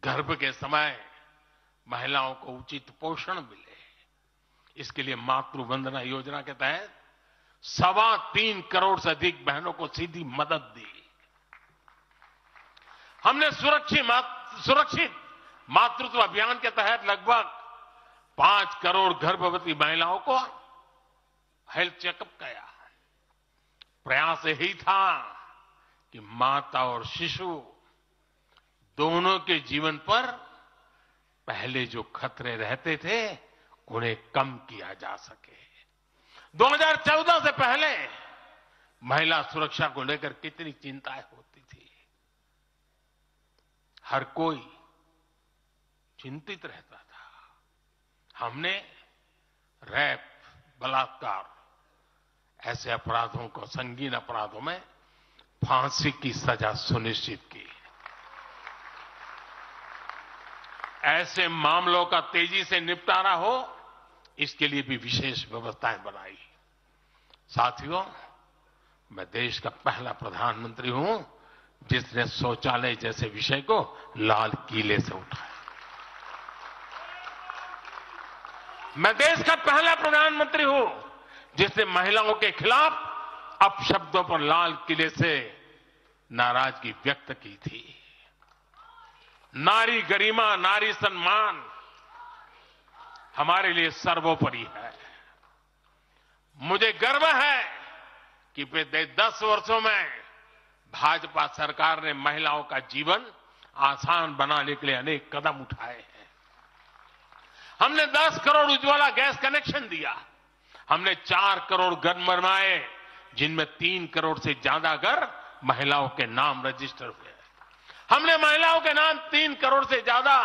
गर्भ के समय महिलाओं को उचित पोषण मिले, इसके लिए मातृ वंदना योजना के तहत 3.25 करोड़ से अधिक बहनों को सीधी मदद दी। हमने सुरक्षित मातृत्व अभियान के तहत लगभग 5 करोड़ गर्भवती महिलाओं को हेल्थ चेकअप किया। प्रयास यही था कि माता और शिशु दोनों के जीवन पर पहले जो खतरे रहते थे उन्हें कम किया जा सके। 2014 से पहले महिला सुरक्षा को लेकर कितनी चिंताएं होती थी, हर कोई चिंतित रहता था। हमने रेप, बलात्कार ऐसे अपराधों को, संगीन अपराधों में फांसी की सजा सुनिश्चित की। ऐसे मामलों का तेजी से निपटारा हो, इसके लिए भी विशेष व्यवस्थाएं बनाई। साथियों, मैं देश का पहला प्रधानमंत्री हूं जिसने शौचालय जैसे विषय को लाल किले से उठाया। मैं देश का पहला प्रधानमंत्री हूं जिसने महिलाओं के खिलाफ अपशब्दों पर लाल किले से नाराजगी व्यक्त की थी। नारी गरिमा, नारी सम्मान हमारे लिए सर्वोपरि है। मुझे गर्व है कि पिछले 10 वर्षों में भाजपा सरकार ने महिलाओं का जीवन आसान बनाने के लिए अनेक कदम उठाए हैं। हमने 10 करोड़ उज्ज्वला गैस कनेक्शन दिया। हमने 4 करोड़ घर बनवाए, जिनमें 3 करोड़ से ज्यादा घर महिलाओं के नाम रजिस्टर हुए। हमने महिलाओं के नाम 3 करोड़ से ज्यादा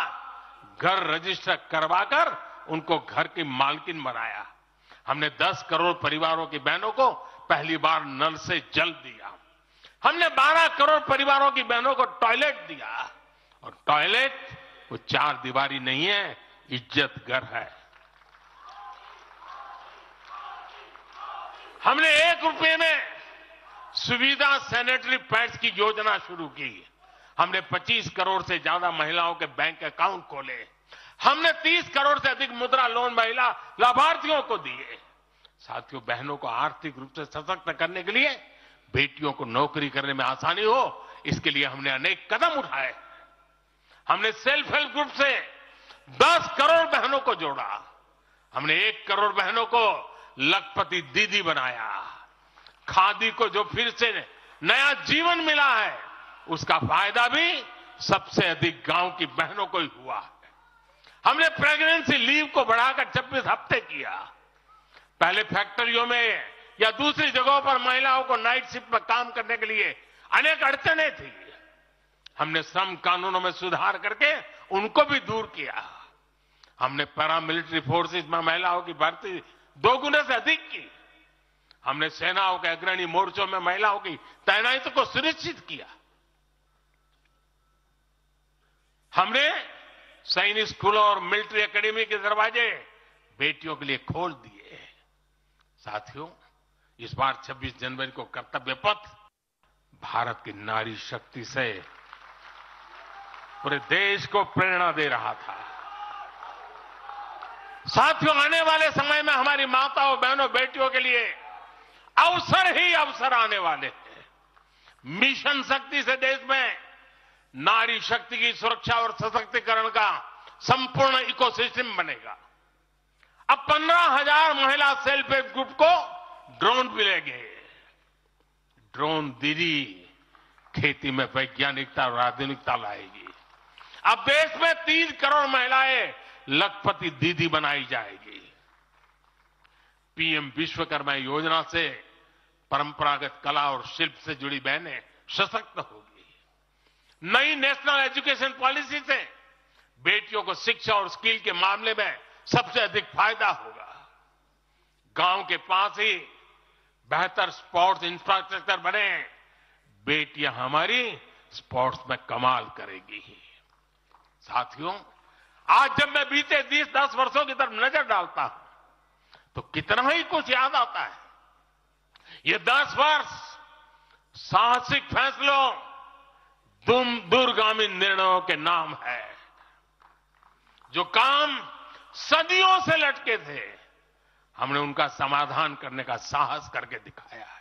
घर रजिस्टर करवाकर उनको घर की मालकिन बनाया। हमने 10 करोड़ परिवारों की बहनों को पहली बार नल से जल दिया। हमने 12 करोड़ परिवारों की बहनों को टॉयलेट दिया, और टॉयलेट वो 4 दीवारी नहीं है, इज्जत घर है। हमने 1 रुपए में सुविधा सैनिटरी पैड्स की योजना शुरू की। हमने 25 करोड़ से ज्यादा महिलाओं के बैंक अकाउंट खोले। हमने 30 करोड़ से अधिक मुद्रा लोन महिला लाभार्थियों को दिए। साथियों, बहनों को आर्थिक रूप से सशक्त करने के लिए, बेटियों को नौकरी करने में आसानी हो, इसके लिए हमने अनेक कदम उठाए। हमने सेल्फ हेल्प ग्रुप से 10 करोड़ बहनों को जोड़ा। हमने 1 करोड़ बहनों को लखपति दीदी बनाया। खादी को जो फिर से नया जीवन मिला है, उसका फायदा भी सबसे अधिक गांव की बहनों को ही हुआ है। हमने प्रेगनेंसी लीव को बढ़ाकर 26 हफ्ते किया। पहले फैक्ट्रियों में या दूसरी जगहों पर महिलाओं को नाइट शिफ्ट में काम करने के लिए अनेक अड़चनें थी। हमने श्रम कानूनों में सुधार करके उनको भी दूर किया। हमने पैरामिलिट्री फोर्सेस में महिलाओं की भर्ती 2 गुने से अधिक की। हमने सेनाओं के अग्रणी मोर्चों में महिलाओं की तैनाती को सुनिश्चित किया। हमने सैनिक स्कूलों और मिलिट्री एकेडमी के दरवाजे बेटियों के लिए खोल दिए। साथियों, इस बार 26 जनवरी को कर्तव्य पथ भारत की नारी शक्ति से पूरे देश को प्रेरणा दे रहा था। साथियों, आने वाले समय में हमारी माताओं, बहनों, बेटियों के लिए अवसर ही अवसर आने वाले हैं। मिशन शक्ति से देश में नारी शक्ति की सुरक्षा और सशक्तिकरण का संपूर्ण इकोसिस्टम बनेगा। अब 15,000 महिला सेल्फ हेल्प ग्रुप को ड्रोन मिलेंगे। ड्रोन दीदी खेती में वैज्ञानिकता और आधुनिकता लाएगी। अब देश में 3 करोड़ महिलाएं लखपति दीदी बनाई जाएगी। पीएम विश्वकर्मा योजना से परंपरागत कला और शिल्प से जुड़ी बहनें सशक्त होगी। नई नेशनल एजुकेशन पॉलिसी से बेटियों को शिक्षा और स्किल के मामले में सबसे अधिक फायदा होगा। गांव के पास ही बेहतर स्पोर्ट्स इंफ्रास्ट्रक्चर बने, बेटियां हमारी स्पोर्ट्स में कमाल करेगी। साथियों, आज जब मैं बीते 10 वर्षों की तरफ नजर डालता हूं तो कितना ही कुछ याद आता है। ये 10 वर्ष साहसिक फैसलों, दूरगामी निर्णयों के नाम है। जो काम सदियों से लटके थे, हमने उनका समाधान करने का साहस करके दिखाया है।